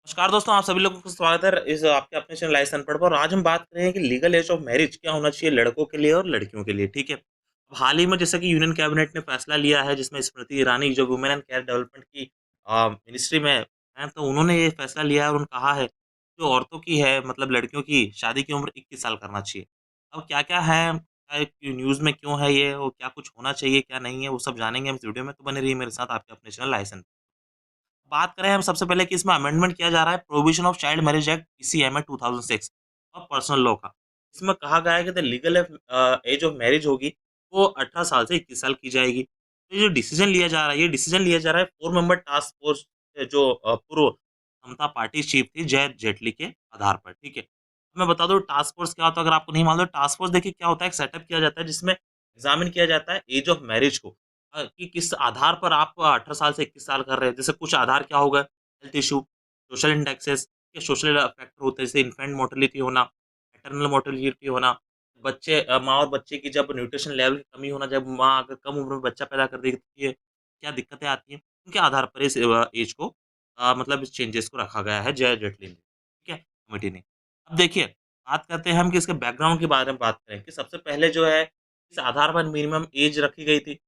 नमस्कार दोस्तों, आप सभी लोगों का स्वागत है इस आपके अपने चैनल लाइफ अनपढ़ पर। और आज हम बात कर रहे हैं कि लीगल एज ऑफ मैरिज क्या होना चाहिए लड़कों के लिए और लड़कियों के लिए। ठीक है, अब हाल ही में जैसा कि यूनियन कैबिनेट ने फैसला लिया है, जिसमें स्मृति ईरानी जो वुमेन एंड कैरियर डेवलपमेंट की मिनिस्ट्री में है, तो उन्होंने ये फैसला लिया है और उन्होंने कहा है जो औरतों की है, मतलब लड़कियों की शादी की उम्र 21 साल करना चाहिए। अब क्या क्या है, न्यूज़ में क्यों है ये, और क्या कुछ होना चाहिए क्या नहीं है, वो सब जानेंगे हम इस वीडियो में। तो बने रहिए मेरे साथ आपके अपने चैनल लाइफ। बात करें हम सबसे पहले कि इसमें अमेंडमेंट किया जा रहा है provision of child marriage act PCMA 2006 और पर्सनल लॉ का। इसमें कहा गया है कि the legal age of marriage होगी वो 18 साल से 21 साल की जाएगी। तो ये जो डिसीजन लिया जा रहा है, ये डिसीजन लिया जा रहा है 4 मेंबर टास्क फोर्स जो पूर्व समता पार्टी चीफ थी जय जेटली के आधार पर। ठीक है, मैं बता दूं टास्क फोर्स क्या होता है, अगर आपको नहीं मालूम। टास्क फोर्स देखिए क्या होता है, एक सेटअप किया जाता है जिसमें एग्जामिन किया जाता है एज ऑफ मैरिज को, कि किस आधार पर आप 18 साल से 21 साल कर रहे हैं। जैसे कुछ आधार क्या होगा, हेल्थ इश्यू, सोशल इंडेक्सेस, के सोशल फैक्टर होते हैं, जैसे इन्फेंट मोर्टेलिटी होना, मैटरनल मोर्टेलिटी होना, बच्चे माँ और बच्चे की जब न्यूट्रिशन लेवल की कमी होना, जब माँ अगर कम उम्र में बच्चा पैदा कर देती है, क्या दिक्कतें आती हैं, उनके आधार पर इस एज को मतलब इस चेंजेस को रखा गया है जय जेटली ने, ठीक है, कमेटी ने। अब देखिए, बात करते हैं हम कि इसके बैकग्राउंड के बारे में बात करें कि सबसे पहले जो है, इस आधार पर मिनिमम एज रखी गई थी।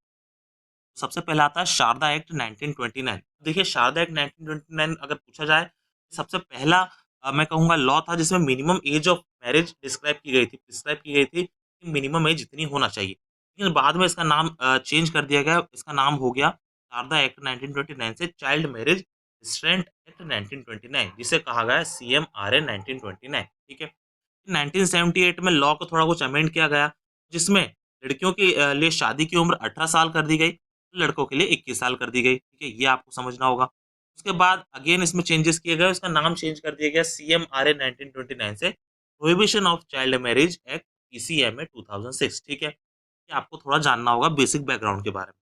सबसे पहला आता है शारदा एक्ट 1929। देखिए शारदा एक्ट 1929 अगर पूछा जाए, सबसे पहला मैं कहूँगा लॉ था जिसमें minimum age of marriage describe की गई थी, प्रिस्क्राइब की गई थी कि मिनिमम एज इतनी होना चाहिए। लेकिन बाद में इसका नाम चेंज कर दिया गया, इसका नाम हो गया शारदा एक्ट 1929 से चाइल्ड मैरिज रिस्ट्रेंट एक्ट 1929, जिसे कहा गया सीएमआरए 1929। ठीक है, 1978 में लॉ को थोड़ा कुछ अमेंड किया गया, जिसमें लड़कियों के लिए शादी की उम्र 18 साल कर दी गई, लड़कों के लिए 21 साल कर दी गई। ठीक है, ये आपको समझना होगा। उसके बाद अगेन इसमें चेंजेस किए गए, उसका नाम चेंज कर दिया गया सीएमआरए 1929 से prohibition of child marriage act PCMA 2006। ठीक है, ये आपको थोड़ा जानना होगा बेसिक बैकग्राउंड के बारे में।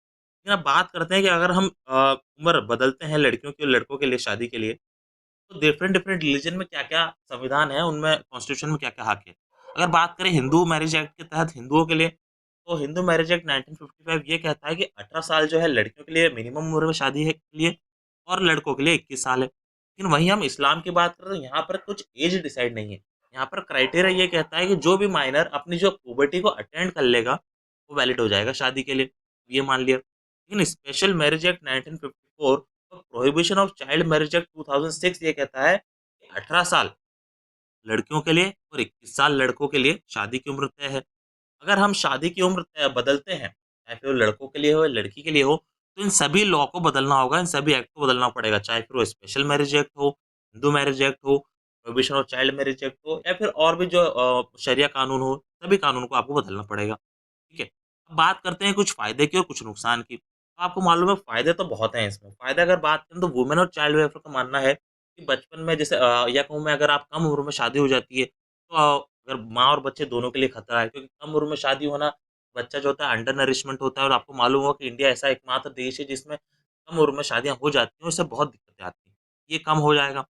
लेकिन अब बात करते हैं कि अगर हम उम्र बदलते हैं लड़कियों की और लड़कों के लिए शादी के लिए, तो डिफरेंट डिफरेंट रिलीजन में क्या-क्या संविधान है, उनमें कॉन्स्टिट्यूशन में क्या-क्या हक है। अगर बात करें हिंदू मैरिज एक्ट के तहत हिंदुओं के लिए, तो हिंदू मैरिज एक्ट 1955 ये कहता है कि 18 साल जो है लड़कियों के लिए मिनिमम उम्र में शादी है के लिए, और लड़कों के लिए 21 साल है। लेकिन वहीं हम इस्लाम की बात करें तो यहाँ पर कुछ एज डिसाइड नहीं है। यहाँ पर क्राइटेरिया ये कहता है कि जो भी माइनर अपनी जो प्यूबर्टी को अटेंड कर लेगा, वो वैलिड हो जाएगा शादी के लिए। ये मान लिया। लेकिन स्पेशल मैरिज एक्ट 1954 और prohibition of child marriage act 2006 ये कहता है कि 18 साल लड़कियों के लिए और 21 साल लड़कों के लिए शादी की उम्र तय है। अगर हम शादी की उम्र बदलते हैं, चाहे फिर वो लड़कों के लिए हो या लड़की के लिए हो, तो इन सभी लॉ को बदलना होगा, इन सभी एक्ट को बदलना पड़ेगा, चाहे फिर वो स्पेशल मैरिज एक्ट हो, हिंदू मैरिज एक्ट हो, prohibition of child marriage act हो, या फिर और भी जो शरिया कानून हो, सभी कानून को आपको बदलना पड़ेगा। ठीक है? अब बात करते हैं कुछ फ़ायदे की और कुछ नुकसान की। आपको मालूम है फ़ायदे तो बहुत हैं इसमें। फ़ायदे अगर बात करें तो वुमेन और चाइल्ड वेलफेयर का मानना है कि बचपन में जैसे या कहूँ मैं, अगर आप कम उम्र में शादी हो जाती है, तो अगर माँ और बच्चे दोनों के लिए खतरा है, क्योंकि कम उम्र में शादी होना, बच्चा जो होता है अंडर नरिशमेंट होता है, और आपको मालूम होगा कि इंडिया ऐसा एकमात्र देश है जिसमें कम उम्र में शादियाँ हो जाती हैं, उससे बहुत दिक्कतें आती हैं। ये कम हो जाएगा।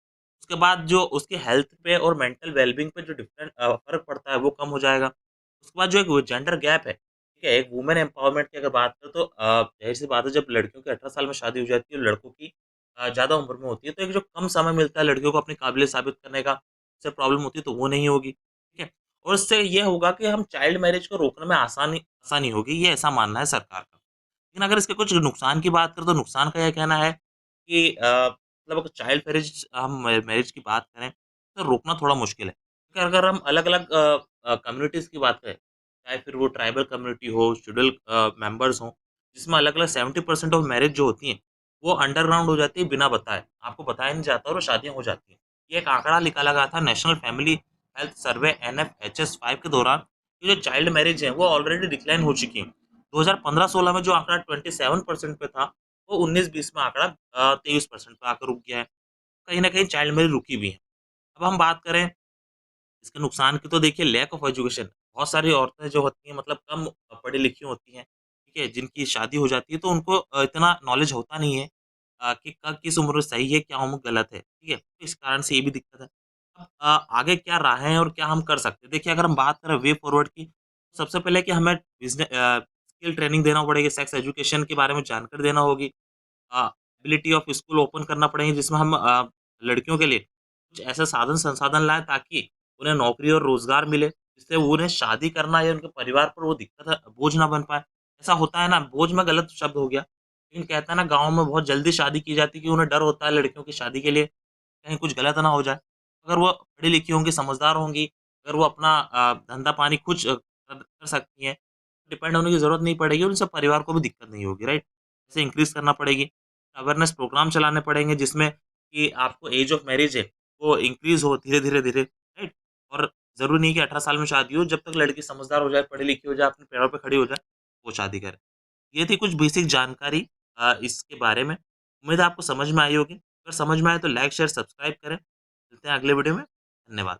उसके बाद जो उसकी हेल्थ पे और मेंटल वेलबींग पे जो डिफरेंट फ़र्क पड़ता है, वो कम हो जाएगा। उसके बाद जो एक जेंडर गैप है, ठीक है, एक वुमेन एम्पावरमेंट की अगर बात करें तो ज़ाहिर-सी बात है, जब लड़कियों की 18 साल में शादी हो जाती है और लड़कों की ज़्यादा उम्र में होती है, तो एक जो कम समय मिलता है लड़कियों को अपनी काबिलियत साबित करने का, उससे प्रॉब्लम होती है, तो वो नहीं होगी। ठीक है? और इससे ये होगा कि हम चाइल्ड मैरिज को रोकने में आसानी आसानी होगी, ये ऐसा मानना है सरकार का। लेकिन अगर इसके कुछ नुकसान की बात करें तो नुकसान का ये कहना है कि मतलब अगर चाइल्ड मैरिज हम मैरिज की बात करें, तो रोकना थोड़ा मुश्किल है। क्योंकि अगर हम अलग-अलग कम्युनिटीज़ की बात करें, चाहे फिर वो ट्राइबल कम्युनिटी हो, शेड्यूल मेंबर्स हों, जिसमें अलग-अलग 70% ऑफ मैरिज जो होती हैं, वो अंडरग्राउंड हो जाती है बिना बताए। आपको बताया नहीं जाता और वो शादियाँ हो जाती हैं। ये एक आंकड़ा निकाला गया था national family health survey NFHS 5 के दौरान, कि जो चाइल्ड मैरिज है वो ऑलरेडी डिक्लाइन हो चुकी हैं। 2015-16 में जो आंकड़ा 27% पे था, वो 19-20 में आंकड़ा 23% पे आकर रुक गया है। कहीं न कहीं चाइल्ड मैरिज रुकी भी है। अब हम बात करें इसके नुकसान की, तो देखिए लैक ऑफ एजुकेशन, बहुत सारी औरतें जो होती हैं मतलब कम पढ़ी-लिखी होती हैं, ठीक है? जिनकी शादी हो जाती है तो उनको इतना नॉलेज होता नहीं है कि कब किस उम्र सही है, क्या उम्र गलत है, ठीक है? तो इस कारण से ये भी दिक्कत है। अब आगे क्या राहें हैं और क्या हम कर सकते हैं? देखिए अगर हम बात करें वे फॉरवर्ड की, तो सबसे पहले कि हमें स्किल ट्रेनिंग देना पड़ेगी, सेक्स एजुकेशन के बारे में जानकारी देना होगी। एबिलिटी ऑफ स्कूल ओपन करना पड़ेंगे, जिसमें हम लड़कियों के लिए कुछ ऐसे साधन संसाधन लाएँ ताकि उन्हें नौकरी और रोज़गार मिले, जिससे उन्हें शादी करना या उनके परिवार पर वो दिक्कत बोझ ना बन पाए। ऐसा होता है ना, बोझ में गलत शब्द हो गया, लेकिन कहते हैं ना गाँव में बहुत जल्दी शादी की जाती है कि उन्हें डर होता है लड़कियों की शादी के लिए, कहीं कुछ गलत ना हो जाए। अगर वो पढ़ी-लिखी होंगी, समझदार होंगी, अगर वो अपना धंधा-पानी खुद कर सकती हैं, डिपेंड होने की ज़रूरत नहीं पड़ेगी, उनसे परिवार को भी दिक्कत नहीं होगी, राइट? इसे इंक्रीज़ करना पड़ेगी, अवेयरनेस प्रोग्राम चलाने पड़ेंगे जिसमें कि आपको ऐज ऑफ मैरिज है, वो इंक्रीज़ हो धीरे-धीरे, धीरे, राइट? और ज़रूरी नहीं कि 18 साल में शादी हो, जब तक लड़की समझदार हो जाए, पढ़ी-लिखी हो जाए, अपने पैरों पे खड़ी हो जाए, वो शादी करे। ये थी कुछ बेसिक जानकारी इसके बारे में। उम्मीद है आपको समझ में आई होगी। अगर समझ में आए तो लाइक, शेयर, सब्सक्राइब करें। मिलते हैं अगले वीडियो में। धन्यवाद।